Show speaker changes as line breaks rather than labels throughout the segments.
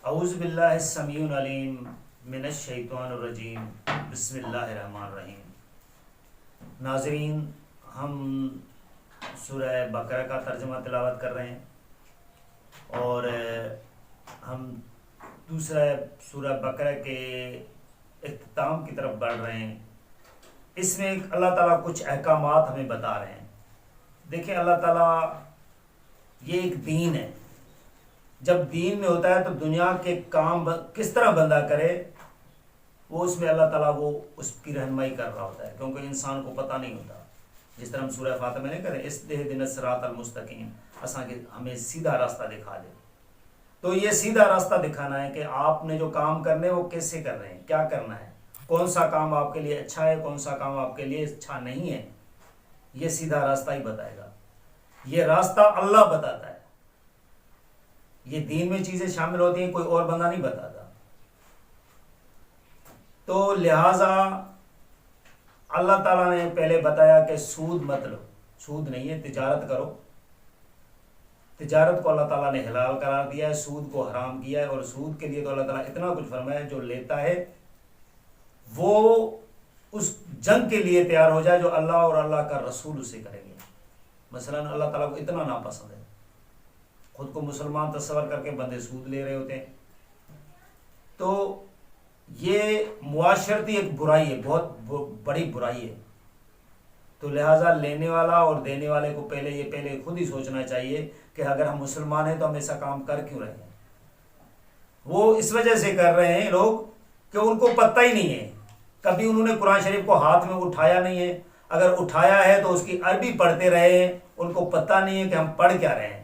اعوذ باللہ السمیع العلیم من الشیطان الرجیم بسم اللہ الرحمن الرحیم۔ ناظرین، ہم سورہ بقرہ کا ترجمہ تلاوت کر رہے ہیں اور ہم دوسرا سورہ بقرہ کے اختتام کی طرف بڑھ رہے ہیں۔ اس میں اللہ تعالیٰ کچھ احکامات ہمیں بتا رہے ہیں۔ دیکھیں، اللہ تعالیٰ یہ ایک دین ہے۔ جب دین میں ہوتا ہے تو دنیا کے کام کس طرح بندہ کرے، وہ اس میں اللہ تعالیٰ وہ اس کی رہنمائی کر رہا ہوتا ہے، کیونکہ انسان کو پتہ نہیں ہوتا۔ جس طرح ہم سورہ فاتحہ میں نہیں کریں اهدنا الصراط المستقیم، ہمیں سیدھا راستہ دکھا دے۔ تو یہ سیدھا راستہ دکھانا ہے کہ آپ نے جو کام کرنے وہ کیسے کر رہے ہیں، کیا کرنا ہے، کون سا کام آپ کے لیے اچھا ہے، کون سا کام آپ کے لیے اچھا نہیں ہے۔ یہ سیدھا راستہ ہی بتائے گا، یہ راستہ اللہ بتاتا ہے۔ یہ دین میں چیزیں شامل ہوتی ہیں، کوئی اور بندہ نہیں بتاتا۔ تو لہٰذا اللہ تعالیٰ نے پہلے بتایا کہ سود مت لو، سود نہیں ہے، تجارت کرو۔ تجارت کو اللہ تعالیٰ نے حلال قرار دیا ہے، سود کو حرام کیا ہے، اور سود کے لیے تو اللہ تعالیٰ اتنا کچھ فرمایا ہے، جو لیتا ہے وہ اس جنگ کے لیے تیار ہو جائے جو اللہ اور اللہ کا رسول اسے کریں گے۔ مثلا اللہ تعالیٰ کو اتنا ناپسند ہے، خود کو مسلمان تصور کر کے بندے سود لے رہے ہوتے ہیں۔ تو یہ معاشرتی ایک برائی ہے، بہت بڑی برائی ہے۔ تو لہٰذا لینے والا اور دینے والے کو پہلے خود ہی سوچنا چاہیے کہ اگر ہم مسلمان ہیں تو ہم ایسا کام کر کیوں رہے ہیں۔ وہ اس وجہ سے کر رہے ہیں لوگ کہ ان کو پتہ ہی نہیں ہے، کبھی انہوں نے قرآن شریف کو ہاتھ میں اٹھایا نہیں ہے، اگر اٹھایا ہے تو اس کی عربی پڑھتے رہے ہیں، ان کو پتہ نہیں ہے کہ ہم پڑھ کیا رہے ہیں۔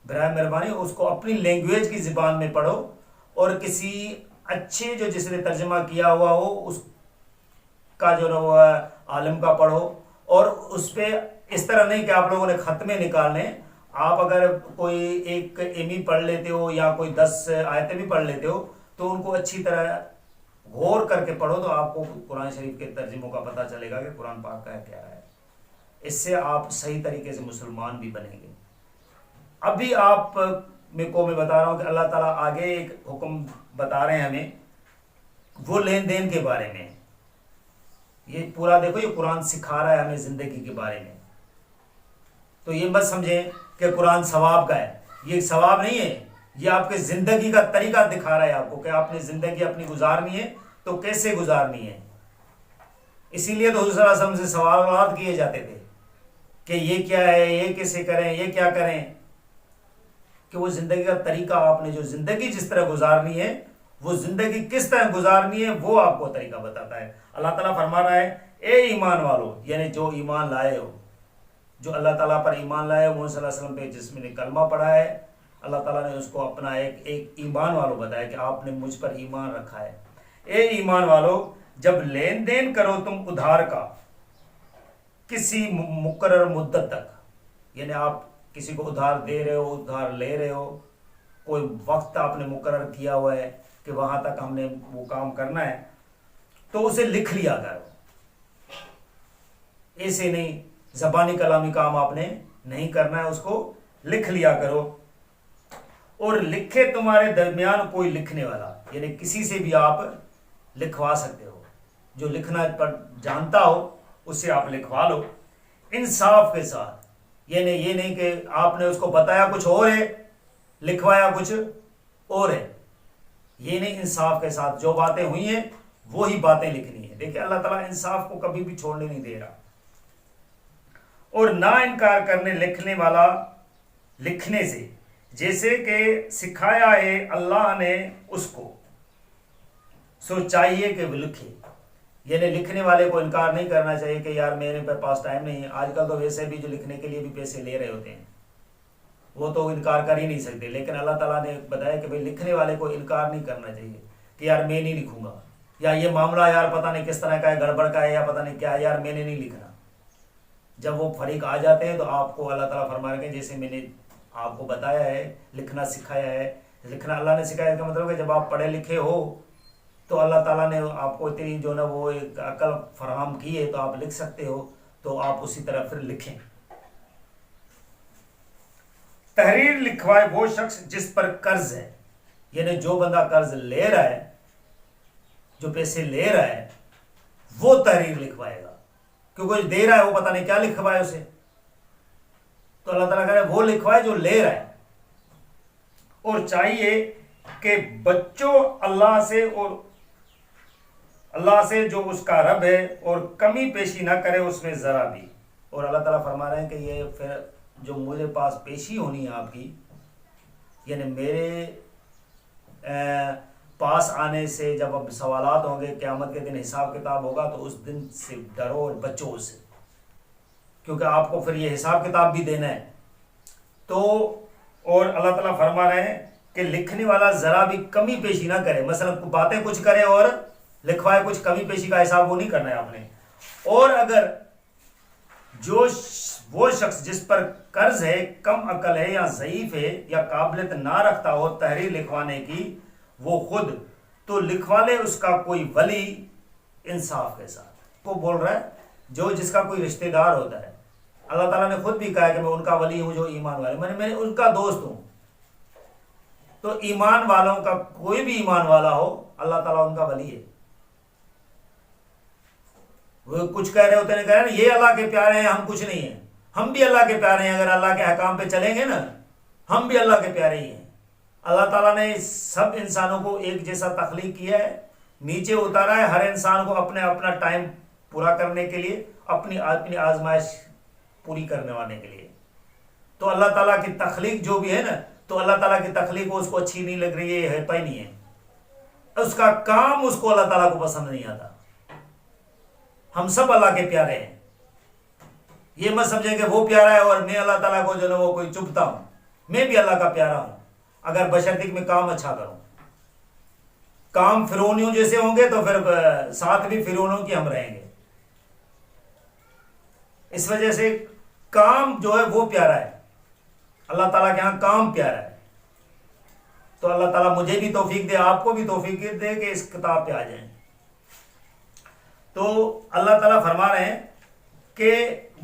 برائے مہربانی اس کو اپنی لینگویج کی زبان میں پڑھو، اور کسی اچھے جو جس نے ترجمہ کیا ہوا ہو اس کا جو وہ عالم کا پڑھو، اور اس پہ اس طرح نہیں کہ آپ لوگوں نے ختمے نکالنے۔ آپ اگر کوئی ایک ایم پڑھ لیتے ہو یا کوئی 10 آیتیں بھی پڑھ لیتے ہو تو ان کو اچھی طرح غور کر کے پڑھو، تو آپ کو قرآن شریف کے ترجموں کا پتہ چلے گا کہ قرآن پاک کا کیا ہے۔ اس سے آپ صحیح طریقے سے مسلمان بھی بنیں گے۔ ابھی آپ کو میں بتا رہا ہوں کہ اللہ تعالیٰ آگے ایک حکم بتا رہے ہیں ہمیں، وہ لین دین کے بارے میں۔ یہ پورا دیکھو، یہ قرآن سکھا رہا ہے ہمیں زندگی کے بارے میں۔ تو یہ مت سمجھیں کہ قرآن ثواب کا ہے، یہ ثواب نہیں ہے، یہ آپ کے زندگی کا طریقہ دکھا رہا ہے آپ کو کہ آپ نے زندگی اپنی گزارنی ہے تو کیسے گزارنی ہے۔ اسی لیے تو حضور صلی اللہ علیہ وسلم سے سوالات کیے جاتے تھے کہ یہ کیا ہے، یہ کیسے کریں، یہ کیا کریں، کہ وہ زندگی کا طریقہ، آپ نے جو زندگی جس طرح گزارنی ہے، وہ زندگی کس طرح گزارنی ہے، وہ آپ کو طریقہ بتاتا ہے۔ اللہ تعالیٰ فرما رہا ہے، اے ایمان والو، یعنی جو ایمان لائے ہو، جو اللہ تعالیٰ پر ایمان لائے ہو، محمد صلی اللہ علیہ وسلم پہ جس میں نے کلمہ پڑھا ہے، اللہ تعالیٰ نے اس کو اپنا ایک ایمان والو بتایا کہ آپ نے مجھ پر ایمان رکھا ہے۔ اے ایمان والو، جب لین دین کرو تم ادھار کا کسی مقرر مدت تک، یعنی آپ کسی کو ادھار دے رہے ہو، ادھار لے رہے ہو، کوئی وقت آپ نے مقرر کیا ہوا ہے کہ وہاں تک ہم نے وہ کام کرنا ہے، تو اسے لکھ لیا کرو۔ ایسے نہیں زبانی کلامی کام آپ نے نہیں کرنا ہے، اس کو لکھ لیا کرو۔ اور لکھے تمہارے درمیان کوئی لکھنے والا، یعنی کسی سے بھی آپ لکھوا سکتے ہو، جو لکھنا جانتا ہو اس سے آپ لکھوا لو، انصاف کے ساتھ۔ یعنی یہ نہیں کہ آپ نے اس کو بتایا کچھ اور ہے، لکھوایا کچھ اور ہے، یہ نہیں، انصاف کے ساتھ جو باتیں ہوئی ہیں وہی باتیں لکھنی ہیں۔ دیکھیں، اللہ تعالیٰ انصاف کو کبھی بھی چھوڑنے نہیں دے رہا۔ اور نہ انکار کرنے لکھنے والا لکھنے سے، جیسے کہ سکھایا ہے اللہ نے اس کو، سو چاہیے کہ وہ لکھے۔ یعنی لکھنے والے کو انکار نہیں کرنا چاہیے کہ یار میرے پاس ٹائم نہیں ہے۔ آج کل تو ویسے بھی جو لکھنے کے لیے بھی پیسے لے رہے ہوتے ہیں، وہ تو انکار کر ہی نہیں سکتے، لیکن اللہ تعالیٰ نے بتایا کہ بھائی لکھنے والے کو انکار نہیں کرنا چاہیے کہ یار میں نہیں لکھوں گا، یا یہ معاملہ یار پتہ نہیں کس طرح کا ہے، گڑبڑ کا ہے یا پتہ نہیں کیا ہے، یار میں نے نہیں لکھنا۔ جب وہ فریق آ جاتے ہیں تو آپ کو اللہ تعالیٰ فرما رہے ہیں جیسے میں نے آپ کو بتایا ہے، لکھنا سکھایا ہے۔ لکھنا اللہ نے سکھایا کا مطلب ہے کہ جب آپ پڑھے لکھے ہو تو اللہ تعالیٰ نے آپ کو اتنی جو نا وہ ایک عقل فراہم کی ہے، تو آپ لکھ سکتے ہو، تو آپ اسی طرح پھر لکھیں۔ تحریر لکھوائے وہ شخص جس پر قرض ہے، یعنی جو بندہ قرض لے رہا ہے، جو پیسے لے رہا ہے، وہ تحریر لکھوائے گا، کیونکہ جو دے رہا ہے وہ پتہ نہیں کیا لکھوائے اسے، تو اللہ تعالیٰ کہہ رہا ہے وہ لکھوائے جو لے رہا ہے۔ اور چاہیے کہ بچوں اللہ سے جو اس کا رب ہے، اور کمی پیشی نہ کرے اس میں ذرا بھی۔ اور اللہ تعالیٰ فرما رہے ہیں کہ یہ پھر جو مجھے پاس پیشی ہونی ہے آپ کی، یعنی میرے پاس آنے سے جب اب سوالات ہوں گے، قیامت کے دن حساب کتاب ہوگا، تو اس دن سے ڈرو اور بچو اس سے، کیونکہ آپ کو پھر یہ حساب کتاب بھی دینا ہے۔ تو اور اللہ تعالیٰ فرما رہے ہیں کہ لکھنے والا ذرا بھی کمی پیشی نہ کرے، مثلا باتیں کچھ کرے اور لکھوائے کچھ، کمی پیشی کا حساب وہ نہیں کرنا ہے آپ نے۔ اور اگر وہ شخص جس پر قرض ہے، کم عقل ہے یا ضعیف ہے یا قابلیت نہ رکھتا ہو تحریر لکھوانے کی وہ خود، تو لکھوا لے اس کا کوئی ولی انصاف کے ساتھ۔ وہ بول رہا ہے جس کا کوئی رشتہ دار ہوتا ہے، اللہ تعالیٰ نے خود بھی کہا کہ میں ان کا ولی ہوں جو ایمان والے، میں ان کا دوست ہوں۔ تو ایمان والوں کا کوئی بھی ایمان والا ہو، اللہ تعالیٰ ان کا ولی ہے۔ وہ کچھ کہہ رہے ہوتے ہیں، کہہ رہے ہیں یہ اللہ کے پیارے ہیں، ہم کچھ نہیں ہیں۔ ہم بھی اللہ کے پیارے ہیں، اگر اللہ کے احکام پہ چلیں گے نا، ہم بھی اللہ کے پیارے ہی ہیں۔ اللہ تعالیٰ نے سب انسانوں کو ایک جیسا تخلیق کیا ہے، نیچے اتارا ہے ہر انسان کو اپنا ٹائم پورا کرنے کے لیے، اپنی آزمائش پوری کرنے والے کے لیے۔ تو اللہ تعالیٰ کی تخلیق جو بھی ہے نا، تو اللہ تعالیٰ کی تخلیق اس کو اچھی نہیں لگ رہی ہے پہ نہیں ہے، اس کا کام اس کو اللہ تعالیٰ کو پسند نہیں آتا۔ ہم سب اللہ کے پیارے ہیں، یہ مت سمجھیں کہ وہ پیارا ہے اور میں اللہ تعالیٰ کو جو ہے وہ کوئی چپتا ہوں، میں بھی اللہ کا پیارا ہوں، اگر بشرطیک میں کام اچھا کروں۔ کام فرعونیوں جیسے ہوں گے تو پھر ساتھ بھی فرعونوں کی ہم رہیں گے۔ اس وجہ سے کام جو ہے وہ پیارا ہے، اللہ تعالیٰ کے ہاں کام پیارا ہے۔ تو اللہ تعالیٰ مجھے بھی توفیق دے، آپ کو بھی توفیق دے کہ اس کتاب پہ آ جائیں۔ تو اللہ تعالیٰ فرما رہے ہیں کہ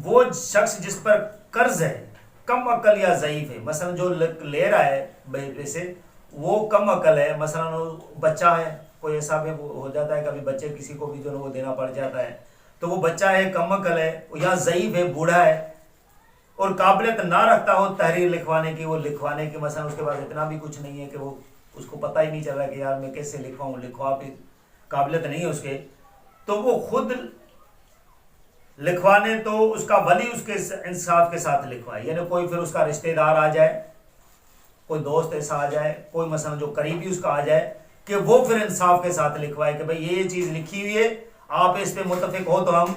وہ شخص جس پر قرض ہے، کم عقل یا ضعیف ہے، مثلا جو لے رہا ہے ویسے وہ کم عقل ہے، مثلا بچہ ہے، کوئی ایسا بھی ہو جاتا ہے کبھی بچے کسی کو بھی جو ہے وہ دینا پڑ جاتا ہے، تو وہ بچہ ہے، کم عقل ہے یا ضعیف ہے، بوڑھا ہے، اور قابلیت نہ رکھتا ہو تحریر لکھوانے کی، وہ لکھوانے کی مثلا اس کے پاس اتنا بھی کچھ نہیں ہے کہ وہ اس کو پتہ ہی نہیں چل رہا کہ یار میں کیسے لکھواؤں، لکھوا بھی قابلیت نہیں ہے اس کے، تو وہ خود لکھوانے تو اس کا ولی اس کے انصاف کے ساتھ لکھوائے، یعنی کوئی پھر اس کا رشتہ دار آ جائے، کوئی دوست ایسا آ جائے، کوئی مثلا جو قریبی اس کا آ جائے کہ وہ پھر انصاف کے ساتھ لکھوائے کہ بھئی یہ چیز لکھی ہوئی ہے، آپ اس پہ متفق ہو تو ہم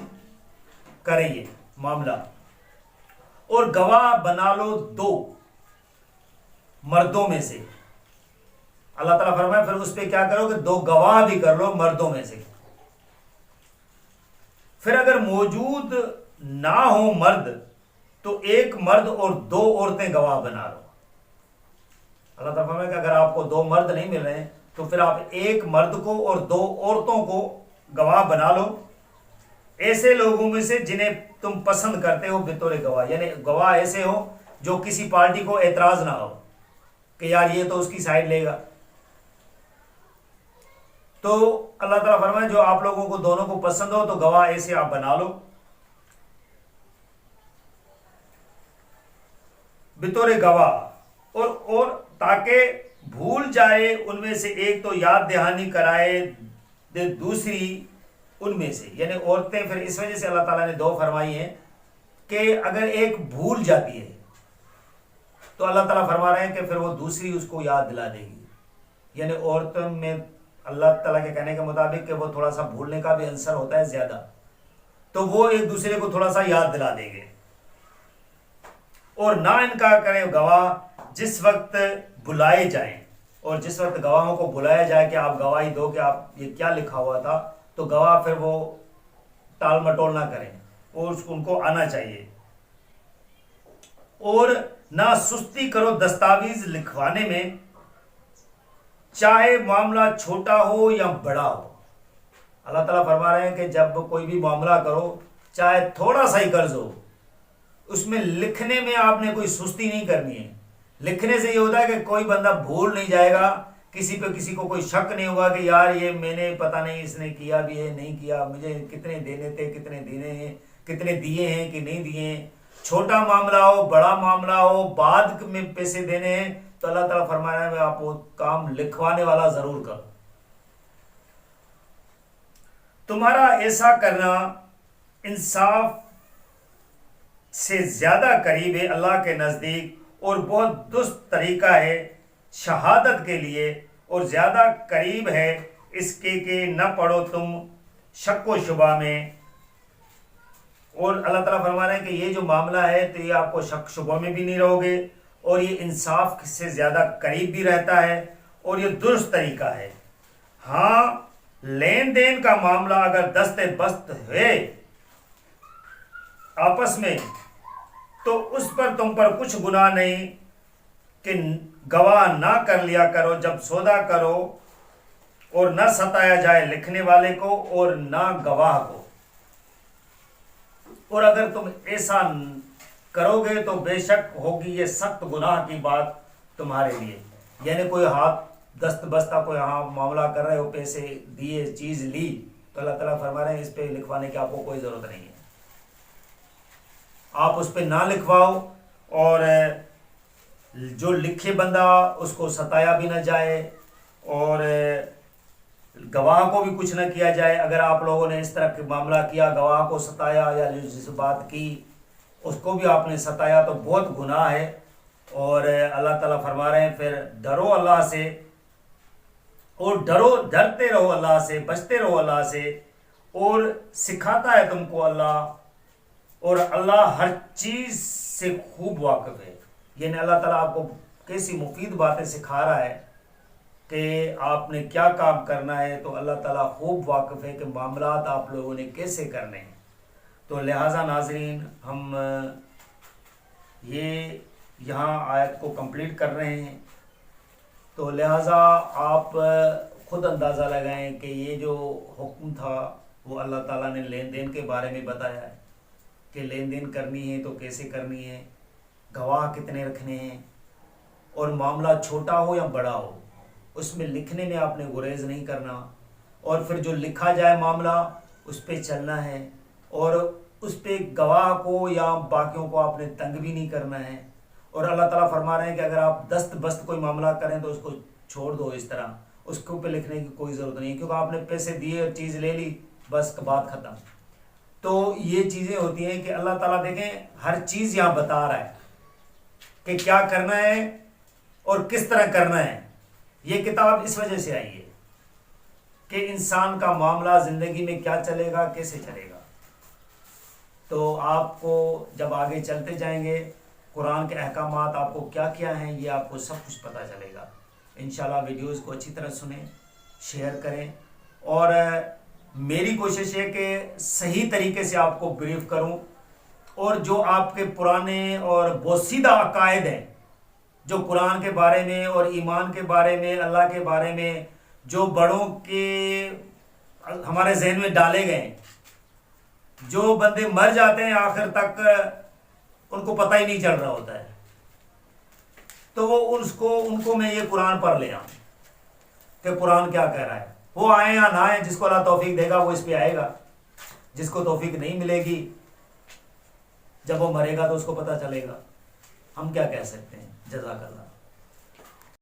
کریں یہ معاملہ۔ اور گواہ بنا لو 2 مردوں میں سے، اللہ تعالیٰ فرمائے پھر اس پہ کیا کرو کہ 2 گواہ بھی کر لو مردوں میں سے۔ پھر اگر موجود نہ ہو مرد تو 1 مرد اور 2 عورتیں گواہ بنا لو۔ اللہ تعالیٰ فرمائے کہ اگر آپ کو 2 مرد نہیں مل رہے ہیں تو پھر آپ 1 مرد کو اور 2 عورتوں کو گواہ بنا لو، ایسے لوگوں میں سے جنہیں تم پسند کرتے ہو بطور گواہ، یعنی گواہ ایسے ہو جو کسی پارٹی کو اعتراض نہ ہو کہ یار یہ تو اس کی سائڈ لے گا۔ تو اللہ تعالیٰ فرمائے جو آپ لوگوں کو دونوں کو پسند ہو تو گواہ ایسے آپ بنا لو بطور گواہ، اور تاکہ بھول جائے ان میں سے ایک تو یاد دہانی کرائے دے دوسری ان میں سے، یعنی عورتیں پھر اس وجہ سے اللہ تعالیٰ نے 2 فرمائی ہیں کہ اگر ایک بھول جاتی ہے تو اللہ تعالیٰ فرما رہے ہیں کہ پھر وہ دوسری اس کو یاد دلا دے گی، یعنی عورتوں میں اللہ تعالیٰ کے کہنے کے مطابق کہ وہ تھوڑا سا بھولنے کا بھی عنصر ہوتا ہے زیادہ، تو وہ ایک دوسرے کو تھوڑا سا یاد دلا دیں گے۔ اور نہ انکار کریں گواہ جس وقت بلائے جائیں، اور جس وقت گواہوں کو بلایا جائے کہ آپ گواہی دو کہ آپ یہ کیا لکھا ہوا تھا، تو گواہ پھر وہ ٹال مٹول نہ کریں اور ان کو آنا چاہیے۔ اور نہ سستی کرو دستاویز لکھوانے میں، چاہے معاملہ چھوٹا ہو یا بڑا ہو۔ اللہ تعالیٰ فرما رہے ہیں کہ جب کوئی بھی معاملہ کرو، چاہے تھوڑا سا ہی قرض ہو، اس میں لکھنے میں آپ نے کوئی سستی نہیں کرنی ہے۔ لکھنے سے یہ ہوتا ہے کہ کوئی بندہ بھول نہیں جائے گا کسی پہ کسی کو کوئی شک نہیں ہوگا کہ یار یہ میں نے پتہ نہیں اس نے کیا بھی ہے نہیں کیا، مجھے کتنے دینے تھے، کتنے دینے ہیں، کتنے دیے ہیں کہ نہیں دیے ہیں، چھوٹا معاملہ ہو بڑا معاملہ ہو، بعد میں پیسے دینے ہیں، تو اللہ تعالیٰ فرما رہا ہے میں آپ وہ کام لکھوانے والا ضرور کروں۔ تمہارا ایسا کرنا انصاف سے زیادہ قریب ہے اللہ کے نزدیک، اور بہت درست طریقہ ہے شہادت کے لیے، اور زیادہ قریب ہے اس کے کہ نہ پڑھو تم شک و شبہ میں۔ اور اللہ تعالیٰ فرما رہے ہیں کہ یہ جو معاملہ ہے تو یہ آپ کو شک شبہ میں بھی نہیں رہو گے، اور یہ انصاف سے زیادہ قریب بھی رہتا ہے، اور یہ درست طریقہ ہے۔ ہاں لین دین کا معاملہ اگر دست بست ہے آپس میں تو اس پر تم پر کچھ گناہ نہیں کہ گواہ نہ کر لیا کرو جب سودا کرو، اور نہ ستایا جائے لکھنے والے کو اور نہ گواہ کو۔ اور اگر تم ایسا کرو گے تو بے شک ہوگی یہ سخت گناہ کی بات تمہارے لیے۔ یعنی کوئی ہاتھ دست بستہ کوئی ہاں معاملہ کر رہے ہو، پیسے دیے، چیز لی، تو اللہ تعالیٰ فرما رہے ہیں اس پہ لکھوانے کی آپ کو کوئی ضرورت نہیں ہے، آپ اس پہ نہ لکھواؤ، اور جو لکھے بندہ اس کو ستایا بھی نہ جائے، اور گواہ کو بھی کچھ نہ کیا جائے۔ اگر آپ لوگوں نے اس طرح کے معاملہ کیا، گواہ کو ستایا یا جس بات کی اس کو بھی آپ نے ستایا، تو بہت گناہ ہے۔ اور اللہ تعالیٰ فرما رہے ہیں پھر ڈرو اللہ سے، اور ڈرتے رہو اللہ سے، بچتے رہو اللہ سے، اور سکھاتا ہے تم کو اللہ، اور اللہ ہر چیز سے خوب واقف ہے۔ یعنی اللہ تعالیٰ آپ کو کیسی مفید باتیں سکھا رہا ہے کہ آپ نے کیا کام کرنا ہے، تو اللہ تعالیٰ خوب واقف ہے کہ معاملات آپ لوگوں نے کیسے کرنے ہیں۔ تو لہٰذا ناظرین ہم یہ یہاں آیت کو کمپلیٹ کر رہے ہیں، تو لہٰذا آپ خود اندازہ لگائیں کہ یہ جو حکم تھا وہ اللہ تعالیٰ نے لین دین کے بارے میں بتایا ہے کہ لین دین کرنی ہے تو کیسے کرنی ہے، گواہ کتنے رکھنے ہیں، اور معاملہ چھوٹا ہو یا بڑا ہو اس میں لکھنے میں آپ نے گریز نہیں کرنا، اور پھر جو لکھا جائے معاملہ اس پہ چلنا ہے، اور اس پہ گواہ کو یا باقیوں کو آپ نے تنگ بھی نہیں کرنا ہے۔ اور اللہ تعالیٰ فرما رہے ہیں کہ اگر آپ دست بست کوئی معاملہ کریں تو اس کو چھوڑ دو، اس طرح اس کے اوپر لکھنے کی کوئی ضرورت نہیں، کیونکہ آپ نے پیسے دیے اور چیز لے لی، بس بات ختم۔ تو یہ چیزیں ہوتی ہیں کہ اللہ تعالیٰ دیکھیں ہر چیز یہاں بتا رہا ہے کہ کیا کرنا ہے اور کس طرح کرنا ہے۔ یہ کتاب اس وجہ سے آئی ہے کہ انسان کا معاملہ زندگی میں کیا چلے گا، کیسے چلے گا۔ تو آپ کو جب آگے چلتے جائیں گے قرآن کے احکامات آپ کو کیا کیا ہیں یہ آپ کو سب کچھ پتہ چلے گا۔ انشاءاللہ ویڈیوز کو اچھی طرح سنیں، شیئر کریں، اور میری کوشش ہے کہ صحیح طریقے سے آپ کو بریف کروں، اور جو آپ کے پرانے اور بوسیدہ عقائد ہیں جو قرآن کے بارے میں اور ایمان کے بارے میں، اللہ کے بارے میں جو بڑوں کے ہمارے ذہن میں ڈالے گئے ہیں، جو بندے مر جاتے ہیں آخر تک ان کو پتہ ہی نہیں چل رہا ہوتا ہے، تو وہ ان کو میں یہ قرآن پڑھ لے آؤں کہ قرآن کیا کہہ رہا ہے۔ وہ آئیں یا نہ آئیں، جس کو اللہ توفیق دے گا وہ اس پہ آئے گا، جس کو توفیق نہیں ملے گی جب وہ مرے گا تو اس کو پتہ چلے گا۔ ہم کیا کہہ سکتے ہیں۔ جزاک اللہ۔